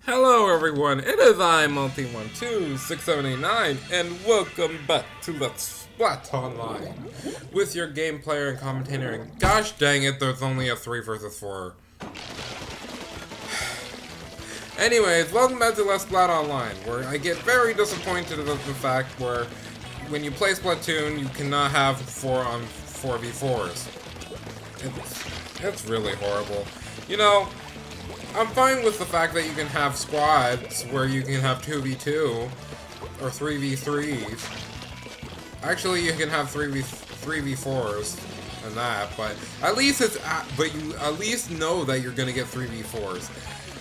Hello everyone, it is I, Multi126789, and welcome back to Let's Splat Online with your game player and commentator, and gosh dang it, there's only a 3 versus 4. Anyways, welcome back to Let's Splat Online, where I get very disappointed at the fact where when you play Splatoon, you cannot have 4 on 4v4s. It's really horrible. You know, I'm fine with the fact that you can have squads where you can have 2v2 or 3v3s. Actually, you can have 3v4s and that, but at least you at least know that you're gonna get 3v4s.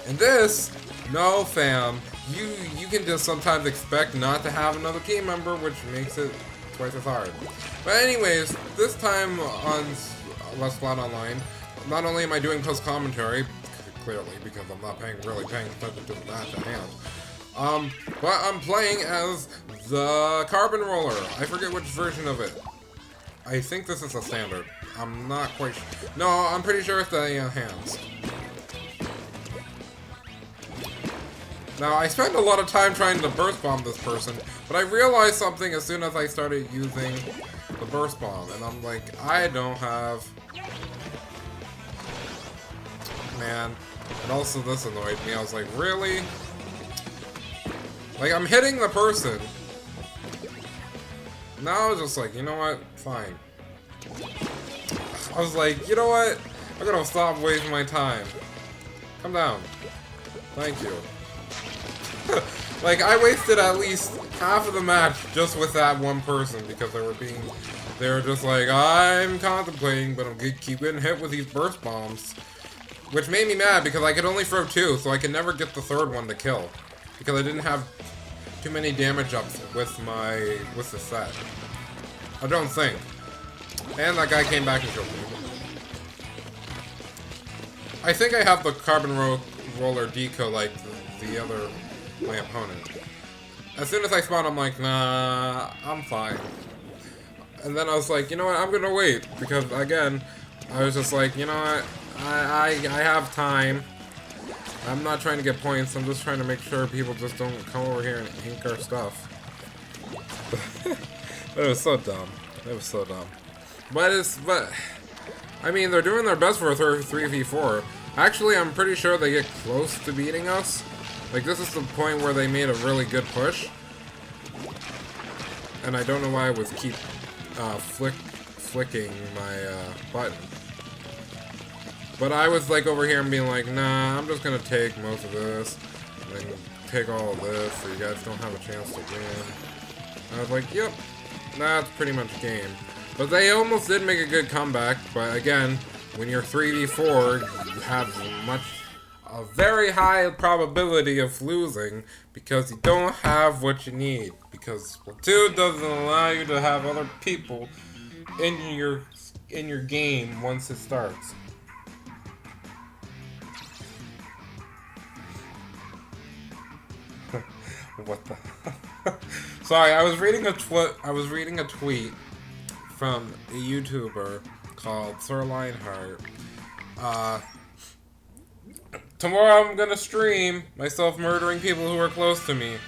And this, no fam, you can just sometimes expect not to have another team member, which makes it twice as hard. But anyways, this time on Let's Splat Online, not only am I doing post commentary, clearly, because I'm not really paying attention to that at hand. But I'm playing as the Carbon Roller. I forget which version of it. I think this is a standard. I'm not quite sure. No, I'm pretty sure it's the hands. Now, I spent a lot of time trying to burst bomb this person, but I realized something as soon as I started using the burst bomb, and I'm like, I don't have... Man. And also this annoyed me. I was like, really? Like, I'm hitting the person. Now I was just like, you know what? Fine. I was like, you know what? I'm gonna stop wasting my time. Come down. Thank you. Like, I wasted at least half of the match just with that one person because they were just like, I'm contemplating, but I'm gonna keep getting hit with these burst bombs. Which made me mad because I could only throw 2, so I could never get the third one to kill. Because I didn't have too many damage ups with the set. I don't think. And that guy came back and killed me. I think I have the Carbon Roller deco like my opponent. As soon as I spawn, I'm like, nah, I'm fine. And then I was like, you know what, I'm gonna wait. Because again, I was just like, you know what, I have time. I'm not trying to get points. I'm just trying to make sure people just don't come over here and ink our stuff. That was so dumb. It was so dumb. But I mean, they're doing their best for a 3v4. Actually, I'm pretty sure they get close to beating us. Like, this is the point where they made a really good push. And I don't know why I was keep flicking my button. But I was like over here and being like, nah, I'm just gonna take most of this, and then take all of this, so you guys don't have a chance to win. I was like, yep, that's pretty much game. But they almost did make a good comeback, but again, when you're 3v4, you have a very high probability of losing, because you don't have what you need. Because Splatoon doesn't allow you to have other people in your game once it starts. What the? Sorry, I was reading a tweet from a YouTuber called Sir Lionheart. Tomorrow I'm gonna stream myself murdering people who are close to me.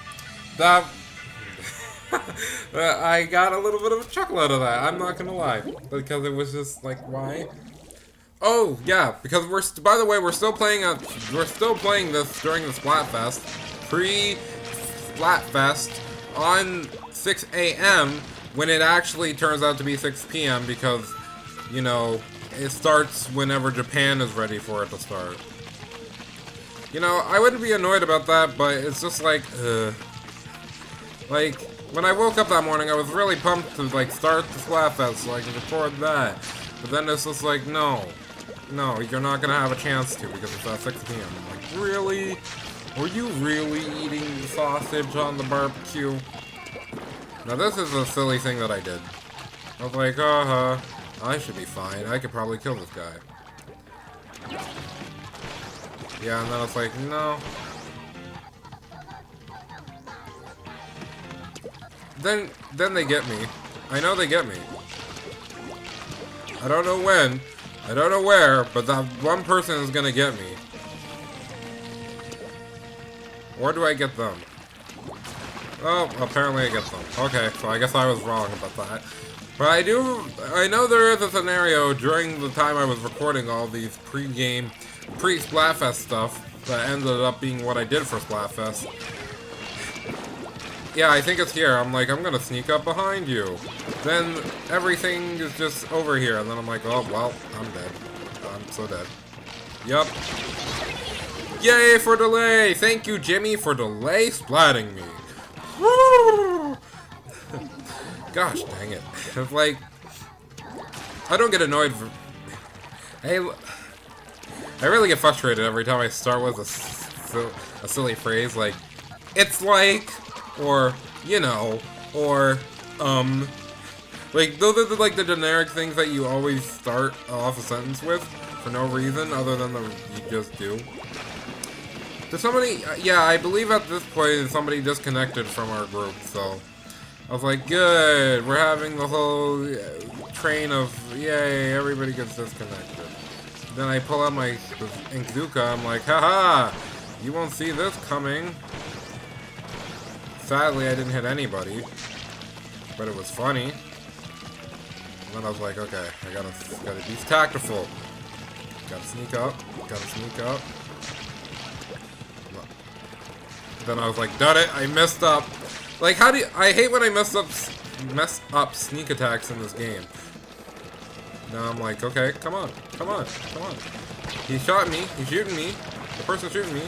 That I got a little bit of a chuckle out of that. I'm not gonna lie, because it was just like, why? Oh yeah, because by the way, we're still playing this during the Splatfest. Splatfest on 6 a.m. when it actually turns out to be 6 p.m. because, you know, it starts whenever Japan is ready for it to start. You know, I wouldn't be annoyed about that, but it's just like, like, when I woke up that morning, I was really pumped to, like, start the Splatfest so I can record that. But then it's just like, no, you're not gonna have a chance to because it's at 6 p.m. I'm like, really? Were you really eating sausage on the barbecue? Now this is a silly thing that I did. I was like, I should be fine. I could probably kill this guy. Yeah, and then I was like, no. Then they get me. I know they get me. I don't know when. I don't know where, but that one person is gonna get me. Or do I get them? Oh, apparently I get them. Okay, so I guess I was wrong about that. But I know there is a scenario during the time I was recording all these pre-game, pre-Splatfest stuff that ended up being what I did for Splatfest. Yeah, I think it's here. I'm like, I'm gonna sneak up behind you. Then everything is just over here, and then I'm like, oh, well, I'm dead. I'm so dead. Yup. Yay for delay! Thank you, Jimmy, for delay splatting me. Woo! Gosh dang it. It's like, I don't get annoyed for... Hey, I really get frustrated every time I start with a silly phrase like, it's like, or, you know, or, like, those are like the generic things that you always start off a sentence with for no reason other than you just do. Did somebody, yeah, I believe at this point somebody disconnected from our group, so I was like, good, we're having the whole train of, yay, everybody gets disconnected. Then I pull out my Inkzuka, I'm like, haha, you won't see this coming. Sadly, I didn't hit anybody, but it was funny. And then I was like, okay, I gotta be tactful. Gotta sneak up, gotta sneak up. Then I was like, done it, I messed up. Like, how do you, I hate when I mess up sneak attacks in this game. Now I'm like, okay, come on, come on, come on. He shot me, he's shooting me, the person's shooting me.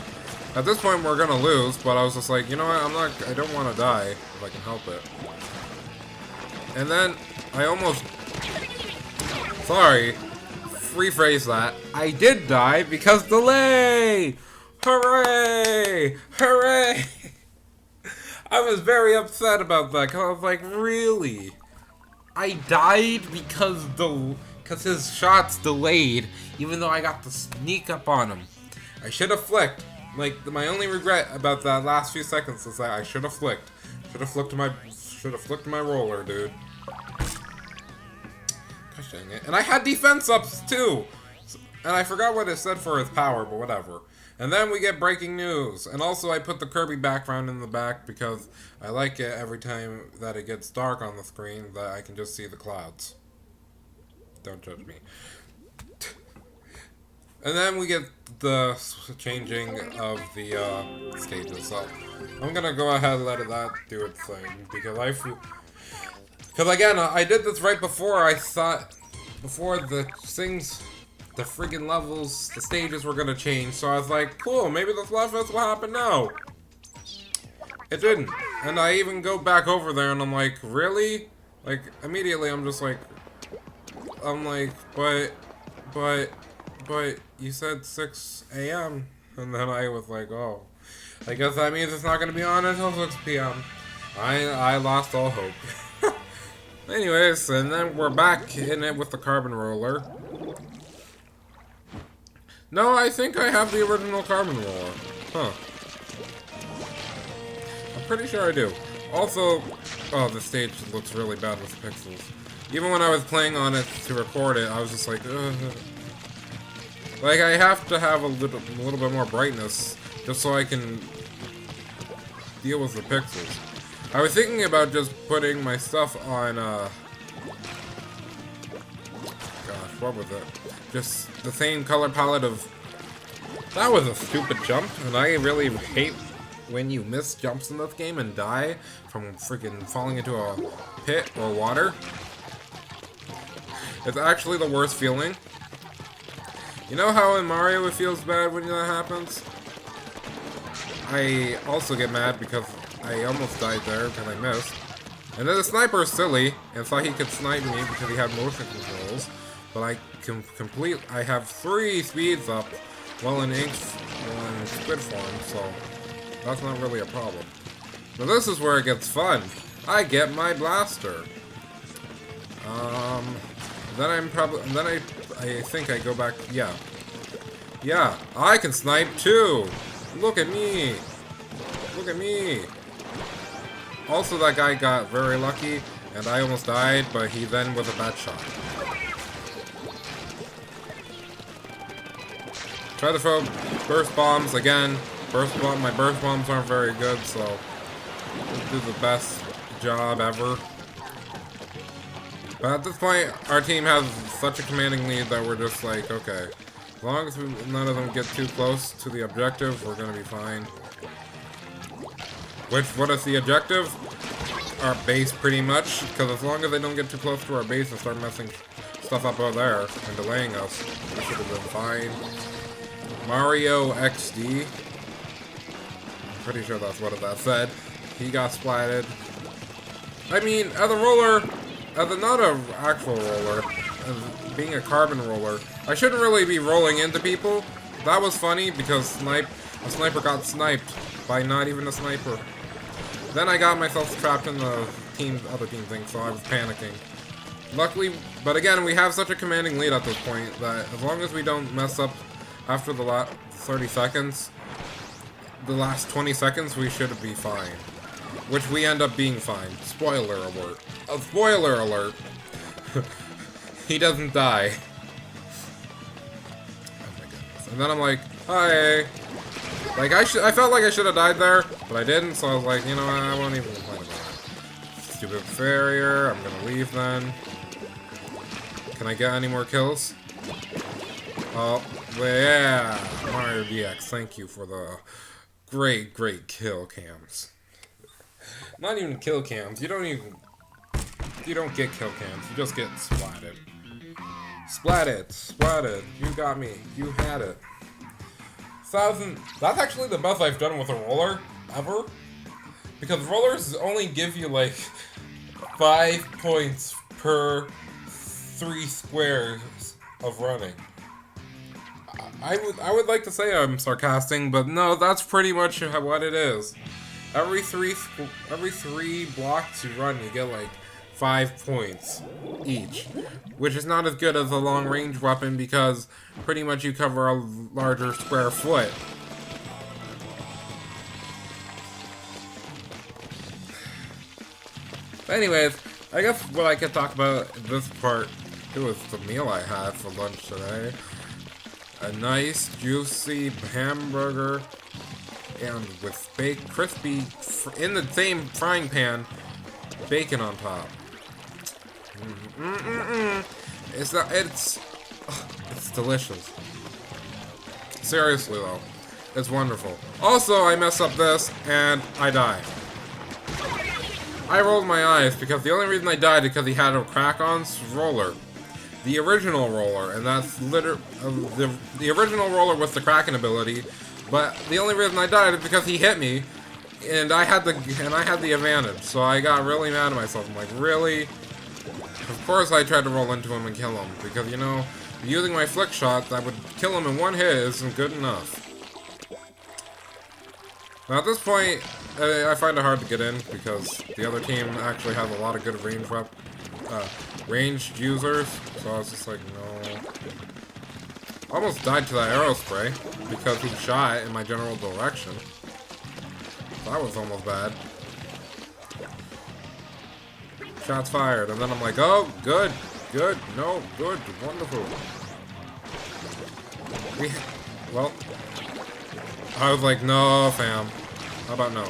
At this point, we're gonna lose, but I was just like, you know what, I don't want to die if I can help it. And then, I almost, sorry, rephrase that. I did die because delay! Hooray! Hooray! I was very upset about that, because I was like, really? I died because his shots delayed, even though I got to sneak up on him. I should have flicked. Like, my only regret about that last few seconds is that I should have flicked. Should have flicked my roller, dude. Gosh dang it. And I had defense ups, too! And I forgot what it said for his power, but whatever. And then we get breaking news. And also I put the Kirby background in the back because I like it every time that it gets dark on the screen that I can just see the clouds. Don't judge me. And then we get the changing of the stages. So I'm gonna go ahead and let that do its thing because again, I did this right before I thought, before the things, the friggin' levels, the stages were gonna change. So I was like, cool, maybe the Splatfest will happen now. It didn't. And I even go back over there and I'm like, really? Like, immediately I'm just like, but you said 6 a.m. And then I was like, oh, I guess that means it's not going to be on until 6 p.m. I lost all hope. Anyways, and then we're back in it with the carbon roller. No, I think I have the original carbon roller. Huh. I'm pretty sure I do. Also, oh, the stage looks really bad with the pixels. Even when I was playing on it to record it, I was just like, ugh. Like, I have to have a little bit more brightness just so I can deal with the pixels. I was thinking about just putting my stuff on, gosh, what was it? Just the same color palette of... That was a stupid jump, and I really hate when you miss jumps in this game and die from freaking falling into a pit or water. It's actually the worst feeling. You know how in Mario it feels bad when that happens? I also get mad because I almost died there because I missed. And then the sniper is silly and thought he could snipe me because he had motion controls. But I have 3 speeds up while in squid form, so that's not really a problem. But this is where it gets fun. I get my blaster. Then I think I go back, yeah. Yeah, I can snipe too! Look at me! Look at me! Also, that guy got very lucky, and I almost died, but he then was a bad shot. Try to throw burst bombs again. My burst bombs aren't very good, so we'll do the best job ever. But at this point, our team has such a commanding lead that we're just like, okay, as long as none of them get too close to the objective, we're gonna be fine. What is the objective? Our base, pretty much, because as long as they don't get too close to our base and start messing stuff up over there and delaying us, we should have been fine. Mario XD. I'm pretty sure that's what that said. He got splatted. I mean, as a roller, not an actual roller, as being a carbon roller, I shouldn't really be rolling into people. That was funny because a sniper got sniped by not even a sniper. Then I got myself trapped in the other team thing, so I was panicking. Luckily, but again, we have such a commanding lead at this point that as long as we don't mess up after the last 30 seconds, the last 20 seconds, we should be fine. Which we end up being fine. Spoiler alert. A spoiler alert. He doesn't die. Oh my goodness. And then I'm like, hi. Like, I felt like I should have died there, but I didn't, so I was like, you know what, I won't even complain about it. Stupid farrier, I'm gonna leave then. Can I get any more kills? Oh, well, yeah, Mario DX, thank you for the great kill cams. Not even kill cams, you don't get kill cams, you just get splatted. Splatted, you got me, you had it. That's actually the best I've done with a roller, ever. Because rollers only give you like 5 points per 3 squares of running. I would like to say I'm sarcastic, but no, that's pretty much what it is. Every three blocks you run, you get like 5 points each, which is not as good as a long-range weapon because pretty much you cover a larger square foot. But anyways, I guess what I could talk about in this part, it was the meal I had for lunch today. A nice, juicy hamburger, and with crispy, in the same frying pan, bacon on top. It's delicious. Seriously though, it's wonderful. Also, I mess up this and I die. I rolled my eyes because the only reason I died is because he had a crack-on roller, the original roller, and that's the original roller with the Kraken ability. But the only reason I died is because he hit me, and I had the advantage. So I got really mad at myself. I'm like, really? Of course I tried to roll into him and kill him, because, you know, using my flick shot that would kill him in one hit isn't good enough. Now at this point, I find it hard to get in, because the other team actually has a lot of good ranged users, so I was just like, no. Almost died to that arrow spray, because he shot in my general direction. That was almost bad. Shots fired, and then I'm like, oh, good, no, good, wonderful. Well, I was like, no, fam. How about no?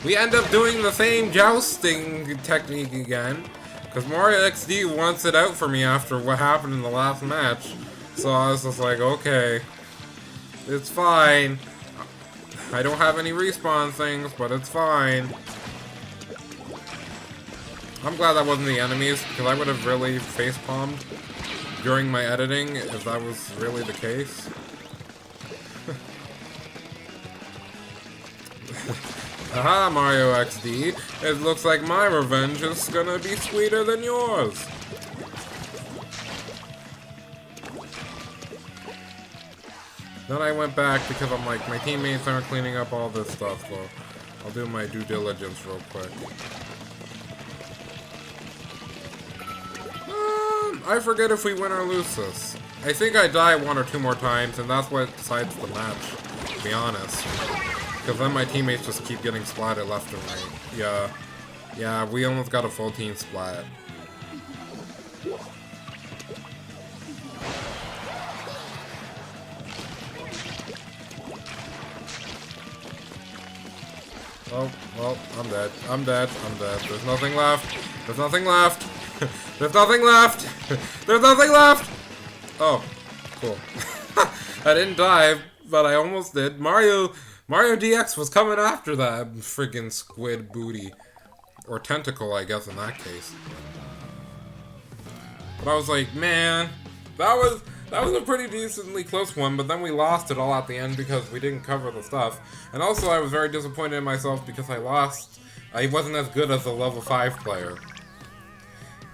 We end up doing the same jousting technique again, because Mario XD wants it out for me after what happened in the last match. So I was just like, okay, it's fine. I don't have any respawn things, but it's fine. I'm glad that wasn't the enemies, because I would have really facepalmed during my editing if that was really the case. Aha, Mario XD. It looks like my revenge is gonna be sweeter than yours. Then I went back because I'm like, my teammates aren't cleaning up all this stuff, so I'll do my due diligence real quick. I forget if we win or lose this. I think I die 1 or 2 more times, and that's what decides the match, to be honest. Because then my teammates just keep getting splatted left and right. Yeah, we almost got a full team splat. Oh, well, I'm dead. I'm dead. I'm dead. There's nothing left. There's nothing left. There's nothing left. There's nothing left. Oh, cool. I didn't die, but I almost did. Mario DX was coming after that freaking squid booty. Or tentacle, I guess, in that case. But I was like, man, that was a pretty decently close one, but then we lost it all at the end because we didn't cover the stuff. And also, I was very disappointed in myself because I lost. I wasn't as good as the level 5 player.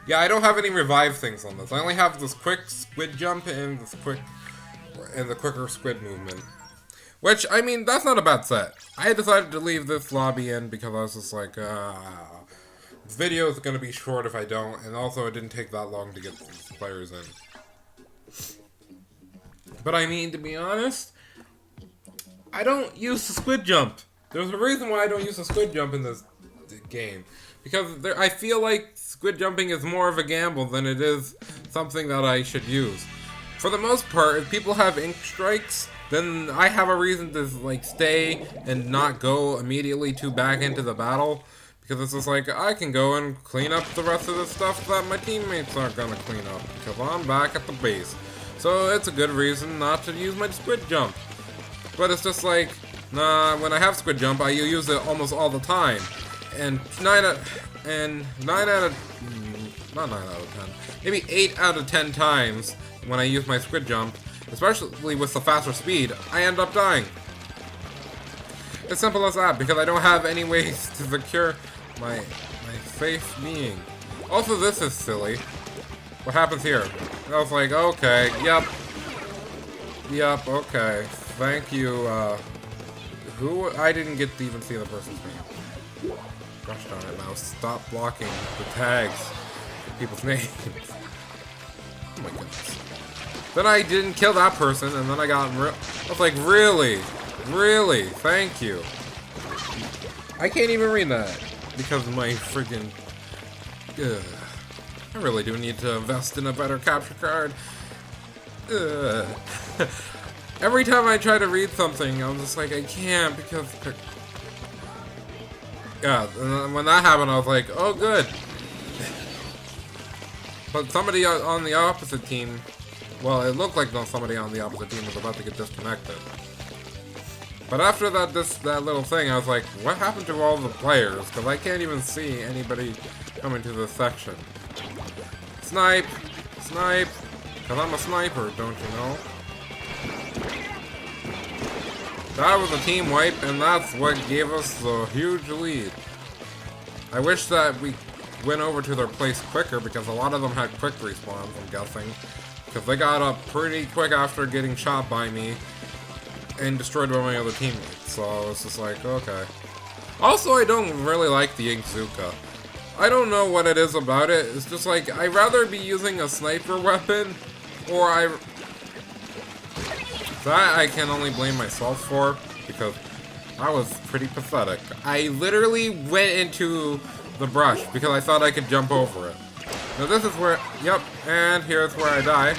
Yeah, I don't have any revive things on this. I only have this quick squid jump and the quicker squid movement. Which, I mean, that's not a bad set. I decided to leave this lobby in because I was just like, this video is going to be short if I don't, and also it didn't take that long to get these players in. But I mean, to be honest, I don't use the squid jump. There's a reason why I don't use the squid jump in this game. Because I feel like squid jumping is more of a gamble than it is something that I should use. For the most part, if people have ink strikes, then I have a reason to like stay and not go immediately back into the battle. Because it's just like, I can go and clean up the rest of the stuff that my teammates aren't gonna clean up. Because I'm back at the base. So it's a good reason not to use my squid jump. But it's just like, nah, when I have squid jump, I use it almost all the time. And 9 out of 10, maybe 8 out of 10 times when I use my squid jump, especially with the faster speed, I end up dying. It's simple as that, because I don't have any ways to secure my safe being. Also, this is silly. What happens here? I was like, okay, yep, okay, thank you, who? I didn't get to even see the person's name. Gosh darn it, now stop blocking the tags for people's names. Oh my goodness. Then I didn't kill that person, and then I got I was like, really? Really? Thank you. I can't even read that because of my freaking. I really do need to invest in a better capture card. Every time I try to read something, I'm just like, I can't because. Yeah, and when that happened, I was like, oh, good. But somebody on the opposite team. Well, it looked like somebody on the opposite team was about to get disconnected. But after that little thing, I was like, what happened to all the players? Because I can't even see anybody coming to this section. Snipe! Snipe! Because I'm a sniper, don't you know? That was a team wipe, and that's what gave us the huge lead. I wish that we went over to their place quicker, because a lot of them had quick respawns, I'm guessing. Because they got up pretty quick after getting shot by me and destroyed by my other teammates. So it's just like, okay. Also, I don't really like the Inkzuka. I don't know what it is about it. It's just like, I'd rather be using a sniper weapon, or that I can only blame myself for, because I was pretty pathetic. I literally went into the brush because I thought I could jump over it. Now this is where, yep, and here's where I die.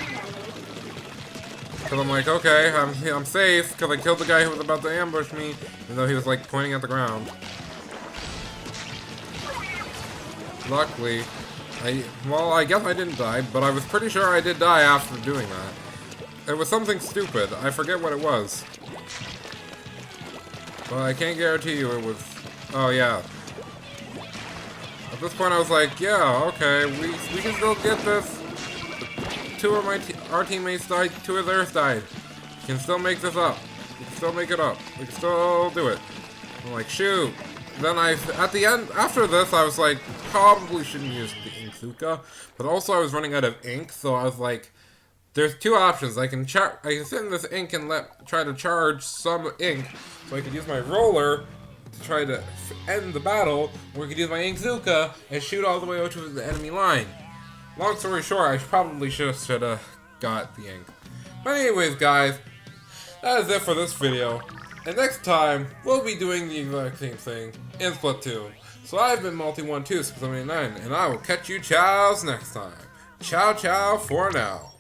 Because I'm like, okay, I'm safe, because I killed the guy who was about to ambush me, even though he was like pointing at the ground. Luckily, I guess I didn't die, but I was pretty sure I did die after doing that. It was something stupid, I forget what it was. But I can't guarantee you it was, oh yeah. At this point I was like, yeah, okay, we can still get this. Two of our teammates died, two of theirs died. We can still make this up. We can still make it up. We can still do it. I'm like, shoot. Then at the end, after this, I was like, probably shouldn't use the Inkzuka. But also I was running out of ink, so I was like, there's two options. I can sit in this ink and try to charge some ink, so I could use my roller to try to end the battle, or I could use my Inkzuka and shoot all the way out to the enemy line. Long story short, I probably should have got the ink. But anyways, guys, that is it for this video. And next time, we'll be doing the exact same thing in Splatoon. So I've been Multi12, and I will catch you chows next time. Ciao ciao for now.